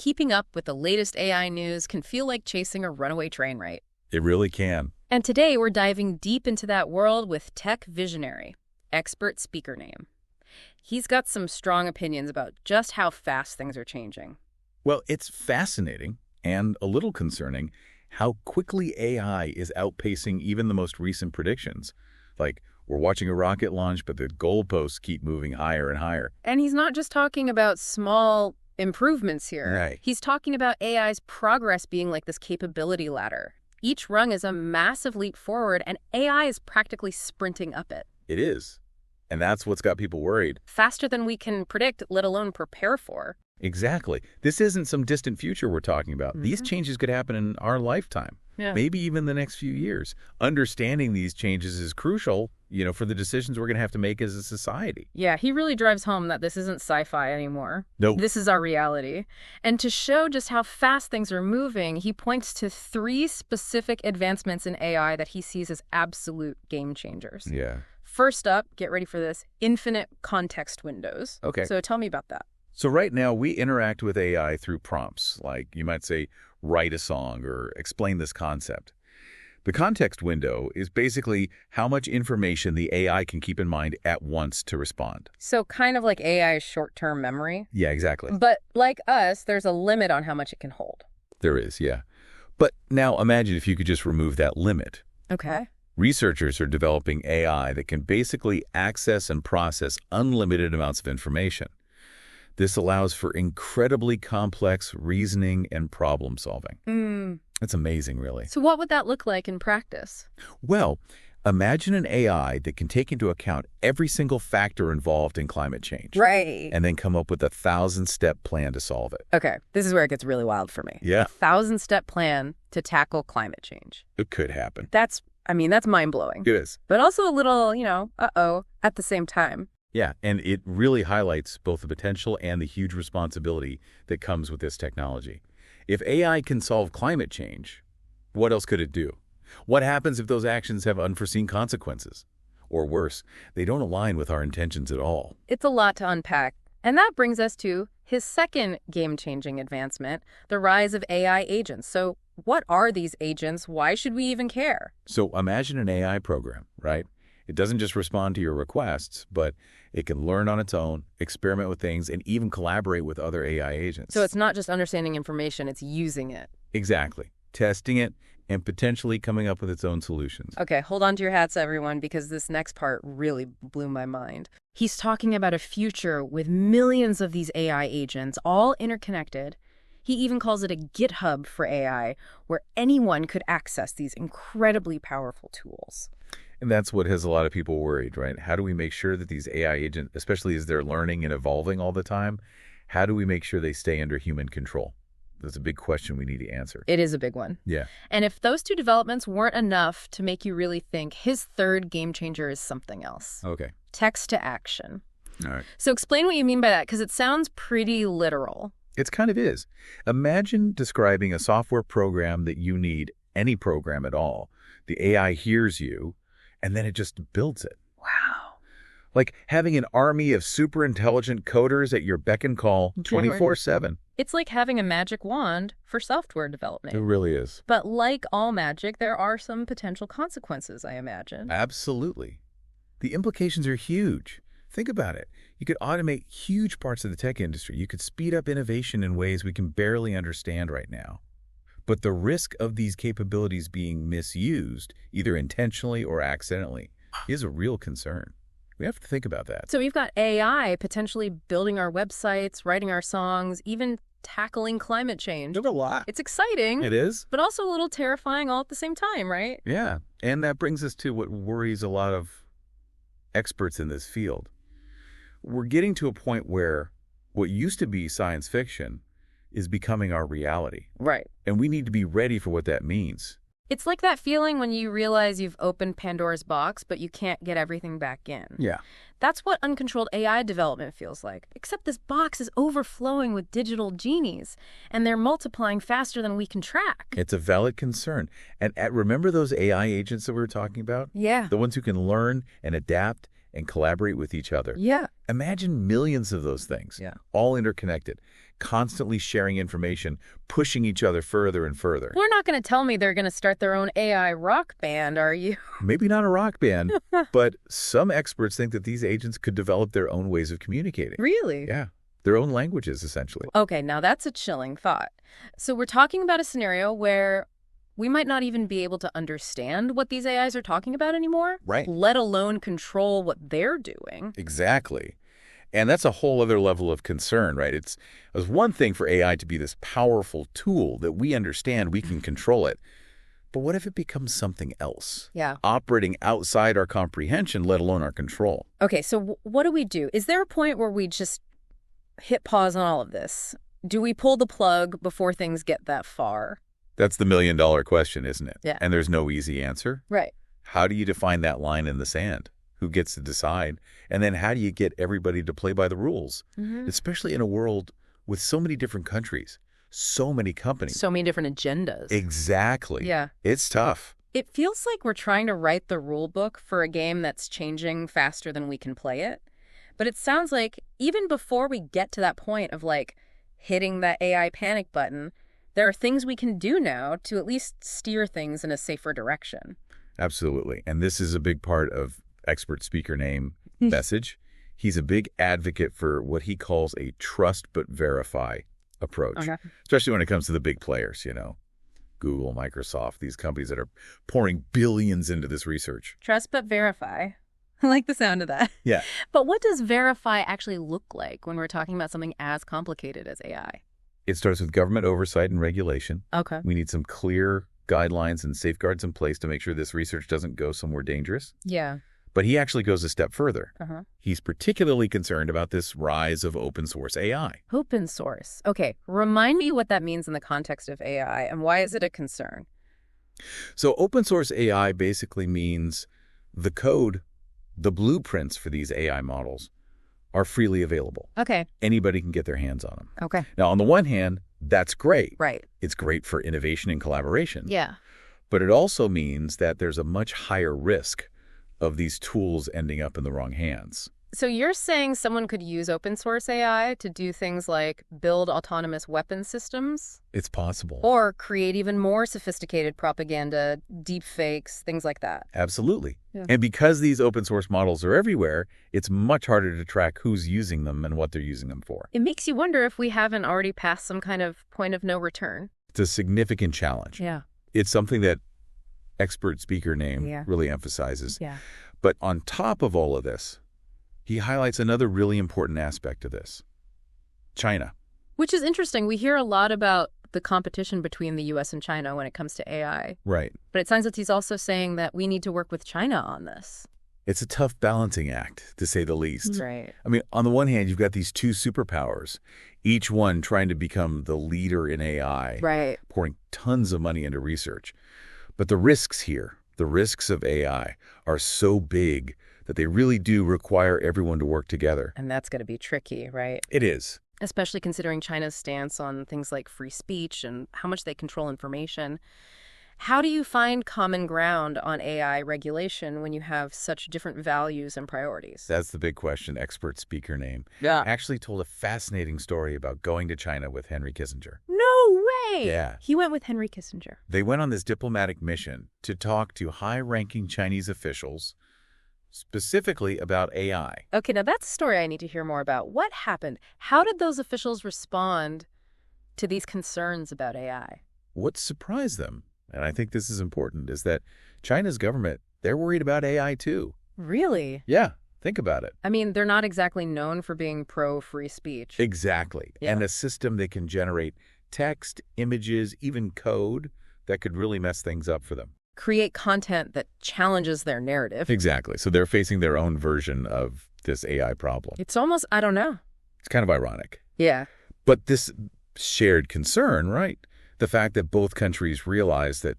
Keeping up with the latest AI news can feel like chasing a runaway train, right? It really can. And today we're diving deep into that world with tech visionary, expert speaker name. He's got some strong opinions about just how fast things are changing. Well, it's fascinating and a little concerning how quickly AI is outpacing even the most recent predictions. Like, we're watching a rocket launch, but the goalposts keep moving higher and higher. And he's not just talking about small improvements here. Right. He's talking about AI's progress being like this capability ladder. Each rung is a massive leap forward, and AI is practically sprinting up it. It is. And that's what's got people worried. Faster than we can predict, let alone prepare for. Exactly. This isn't some distant future we're talking about. These changes could happen in our lifetime, maybe even the next few years. Understanding these changes is crucial, for the decisions we're going to have to make as a society. Yeah, he really drives home that this isn't sci-fi anymore. Nope. This is our reality. And to show just how fast things are moving, he points to 3 specific advancements in AI that he sees as absolute game changers. Yeah. First up, get ready for this, infinite context windows. Okay. So tell me about that. So right now, we interact with AI through prompts, like you might say, write a song or explain this concept. The context window is basically how much information the AI can keep in mind at once to respond. So kind of like AI's short-term memory. Yeah, exactly. But like us, there's a limit on how much it can hold. There is, yeah. But now imagine if you could just remove that limit. Okay. Researchers are developing AI that can basically access and process unlimited amounts of information. This allows for incredibly complex reasoning and problem solving. That's amazing, really. So what would that look like in practice? Well, imagine an AI that can take into account every single factor involved in climate change. Right. And then come up with a 1,000-step plan to solve it. Okay, this is where it gets really wild for me. Yeah. 1,000-step plan to tackle climate change. It could happen. That's mind-blowing. It is. But also a little, uh-oh, at the same time. Yeah, and it really highlights both the potential and the huge responsibility that comes with this technology. If AI can solve climate change, what else could it do? What happens if those actions have unforeseen consequences? Or worse, they don't align with our intentions at all? It's a lot to unpack. And that brings us to his second game-changing advancement, the rise of AI agents. So what are these agents? Why should we even care? So imagine an AI program, right? It doesn't just respond to your requests, but it can learn on its own, experiment with things, and even collaborate with other AI agents. So it's not just understanding information, it's using it. Exactly. Testing it and potentially coming up with its own solutions. Okay, hold on to your hats, everyone, because this next part really blew my mind. He's talking about a future with millions of these AI agents, all interconnected. He even calls it a GitHub for AI, where anyone could access these incredibly powerful tools. And that's what has a lot of people worried, right? How do we make sure that these AI agents, especially as they're learning and evolving all the time, how do we make sure they stay under human control? That's a big question we need to answer. It is a big one. Yeah. And if those 2 developments weren't enough to make you really think, his third game changer is something else. Okay. Text to action. All right. So explain what you mean by that, because it sounds pretty literal. It kind of is. Imagine describing a software program that you need, any program at all. The AI hears you, and then it just builds it. Wow. Like having an army of super intelligent coders at your beck and call 24/7. It's like having a magic wand for software development. It really is. But like all magic, there are some potential consequences, I imagine. Absolutely. The implications are huge. Think about it. You could automate huge parts of the tech industry. You could speed up innovation in ways we can barely understand right now. But the risk of these capabilities being misused, either intentionally or accidentally, is a real concern. We have to think about that. So we've got AI potentially building our websites, writing our songs, even tackling climate change. There's a lot. It's exciting. It is. But also a little terrifying all at the same time, right? Yeah. And that brings us to what worries a lot of experts in this field. We're getting to a point where what used to be science fiction is becoming our reality. Right. And we need to be ready for what that means. It's like that feeling when you realize you've opened Pandora's box, but you can't get everything back in. Yeah. That's what uncontrolled AI development feels like. Except this box is overflowing with digital genies, and they're multiplying faster than we can track. It's a valid concern. And remember those AI agents that we were talking about? Yeah. The ones who can learn and adapt and collaborate with each other. Yeah. Imagine millions of those things, Yeah. all interconnected, constantly sharing information, pushing each other further and further. You're not going to tell me they're going to start their own AI rock band, are you? Maybe not a rock band, but some experts think that these agents could develop their own ways of communicating. Really? Yeah, their own languages, essentially. Okay, now that's a chilling thought. So we're talking about a scenario where we might not even be able to understand what these AIs are talking about anymore, Right. let alone control what they're doing. Exactly. And that's a whole other level of concern, right? It's one thing for AI to be this powerful tool that we understand, we can control it. But what if it becomes something else? Yeah. Operating outside our comprehension, let alone our control. Okay, so what do we do? Is there a point where we just hit pause on all of this? Do we pull the plug before things get that far? That's the million-dollar question, isn't it? Yeah. And there's no easy answer. Right. How do you define that line in the sand? Who gets to decide? And then how do you get everybody to play by the rules? Especially in a world with so many different countries, so many companies. So many different agendas. Exactly. Yeah. It's tough. It feels like we're trying to write the rule book for a game that's changing faster than we can play it. But it sounds like even before we get to that point of like hitting that AI panic button, there are things we can do now to at least steer things in a safer direction. Absolutely. And this is a big part of expert speaker name message. He's a big advocate for what he calls a trust but verify approach, especially when it comes to the big players, Google, Microsoft, these companies that are pouring billions into this research. Trust but verify. I like the sound of that. Yeah. But what does verify actually look like when we're talking about something as complicated as AI? It starts with government oversight and regulation. Okay. We need some clear guidelines and safeguards in place to make sure this research doesn't go somewhere dangerous. Yeah. But he actually goes a step further. Uh-huh. He's particularly concerned about this rise of open source AI. Open source. Okay. Remind me what that means in the context of AI and why is it a concern? So open source AI basically means the code, the blueprints for these AI models are freely available. Okay. Anybody can get their hands on them. Okay. Now, on the one hand, that's great. Right. It's great for innovation and collaboration. Yeah. But it also means that there's a much higher risk of these tools ending up in the wrong hands. So you're saying someone could use open source AI to do things like build autonomous weapon systems? It's possible. Or create even more sophisticated propaganda, deep fakes, things like that. Absolutely. Yeah. And because these open source models are everywhere, it's much harder to track who's using them and what they're using them for. It makes you wonder if we haven't already passed some kind of point of no return. It's a significant challenge. Yeah. It's something that expert speaker name really emphasizes. Yeah. But on top of all of this, he highlights another really important aspect of this. China. Which is interesting. We hear a lot about the competition between the U.S. and China when it comes to AI. Right. But it sounds like he's also saying that we need to work with China on this. It's a tough balancing act, to say the least. Right. I mean, on the one hand, you've got these two superpowers, each one trying to become the leader in AI, Right. pouring tons of money into research. But the risks here, the risks of AI, are so big that they really do require everyone to work together. And that's going to be tricky, right? It is. Especially considering China's stance on things like free speech and how much they control information. How do you find common ground on AI regulation when you have such different values and priorities? That's the big question. Expert speaker name. Yeah. Actually told a fascinating story about going to China with Henry Kissinger. No way! Yeah. He went with Henry Kissinger. They went on this diplomatic mission to talk to high-ranking Chinese officials, specifically about AI. Okay, now that's a story I need to hear more about. What happened? How did those officials respond to these concerns about AI? What surprised them, and I think this is important, is that China's government, they're worried about AI too. Really? Yeah, think about it. I mean, they're not exactly known for being pro-free speech. Exactly. Yeah. And a system that can generate text, images, even code that could really mess things up for them. Create content that challenges their narrative. Exactly. So they're facing their own version of this AI problem. It's almost, I don't know. It's kind of ironic. Yeah. But this shared concern, right? The fact that both countries realize that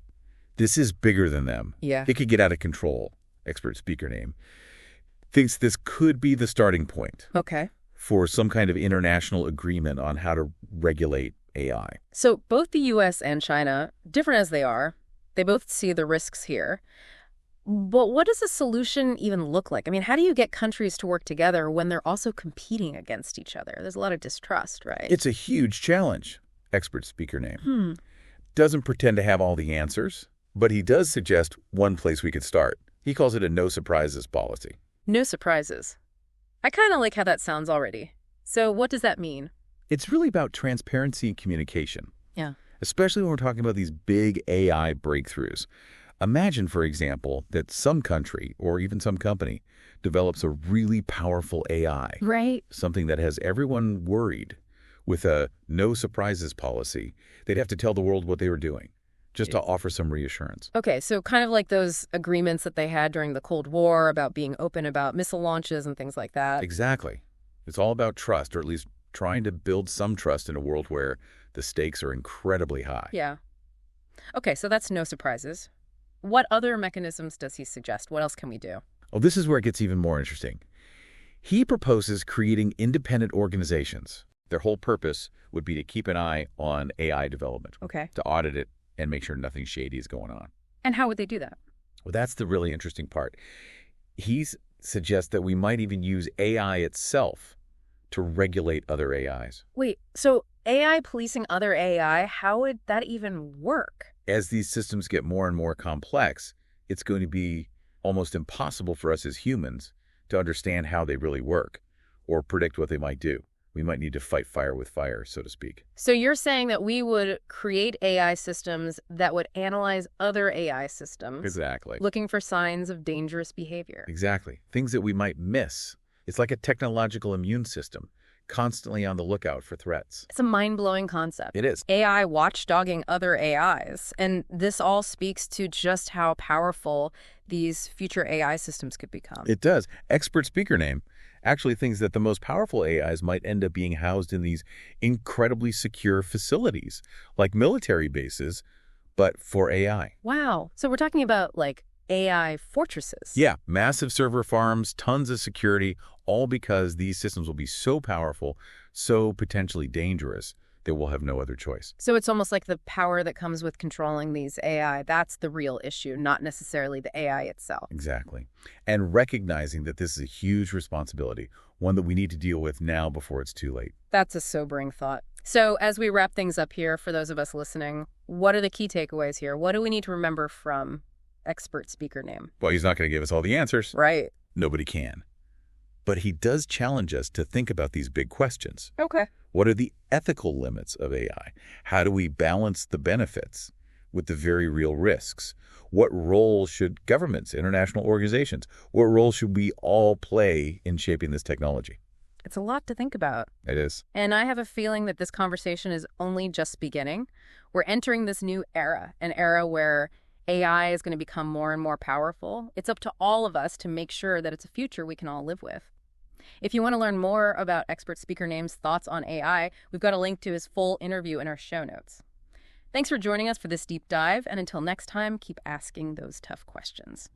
this is bigger than them. Yeah. It could get out of control, expert speaker name, thinks this could be the starting point Okay. for some kind of international agreement on how to regulate AI. So both the U.S. and China, different as they are, they both see the risks here. But what does a solution even look like? I mean, how do you get countries to work together when they're also competing against each other? There's a lot of distrust, right? It's a huge challenge, expert speaker name. Hmm. Doesn't pretend to have all the answers, but he does suggest one place we could start. He calls it a no surprises policy. No surprises. I kind of like how that sounds already. So what does that mean? It's really about transparency and communication. Yeah. Especially when we're talking about these big AI breakthroughs. Imagine, for example, that some country or even some company develops a really powerful AI, Right. something that has everyone worried. With a no surprises policy, they'd have to tell the world what they were doing, just to offer some reassurance. Okay, so kind of like those agreements that they had during the Cold War about being open about missile launches and things like that. Exactly. It's all about trust, or at least trying to build some trust in a world where the stakes are incredibly high. Yeah. Okay, so that's no surprises. What other mechanisms does he suggest? What else can we do? Oh, this is where it gets even more interesting. He proposes creating independent organizations. Their whole purpose would be to keep an eye on AI development, Okay. to audit it and make sure nothing shady is going on. And how would they do that? Well, that's the really interesting part. He suggests that we might even use AI itself to regulate other AIs. Wait, so AI policing other AI, how would that even work? As these systems get more and more complex, it's going to be almost impossible for us as humans to understand how they really work or predict what they might do. We might need to fight fire with fire, so to speak. So you're saying that we would create AI systems that would analyze other AI systems, Exactly. looking for signs of dangerous behavior. Exactly. Things that we might miss. It's like a technological immune system, constantly on the lookout for threats. It's a mind-blowing concept. It is. AI watchdogging other AIs. And this all speaks to just how powerful these future AI systems could become. It does. Expert speaker name actually thinks that the most powerful AIs might end up being housed in these incredibly secure facilities, like military bases, but for AI. Wow. So we're talking about like AI fortresses. Yeah, massive server farms, tons of security, all because these systems will be so powerful, so potentially dangerous, that we'll have no other choice. So it's almost like the power that comes with controlling these AI. That's the real issue, not necessarily the AI itself. Exactly. And recognizing that this is a huge responsibility, one that we need to deal with now before it's too late. That's a sobering thought. So as we wrap things up here, for those of us listening, what are the key takeaways here? What do we need to remember from expert speaker name? Well, he's not going to give us all the answers. Right. Nobody can. But he does challenge us to think about these big questions. Okay. What are the ethical limits of AI? How do we balance the benefits with the very real risks? What role should governments, international organizations, what role should we all play in shaping this technology? It's a lot to think about. It is. And I have a feeling that this conversation is only just beginning. We're entering this new era, an era where AI is going to become more and more powerful. It's up to all of us to make sure that it's a future we can all live with. If you want to learn more about expert speaker name's thoughts on AI, we've got a link to his full interview in our show notes. Thanks for joining us for this deep dive, and until next time, keep asking those tough questions.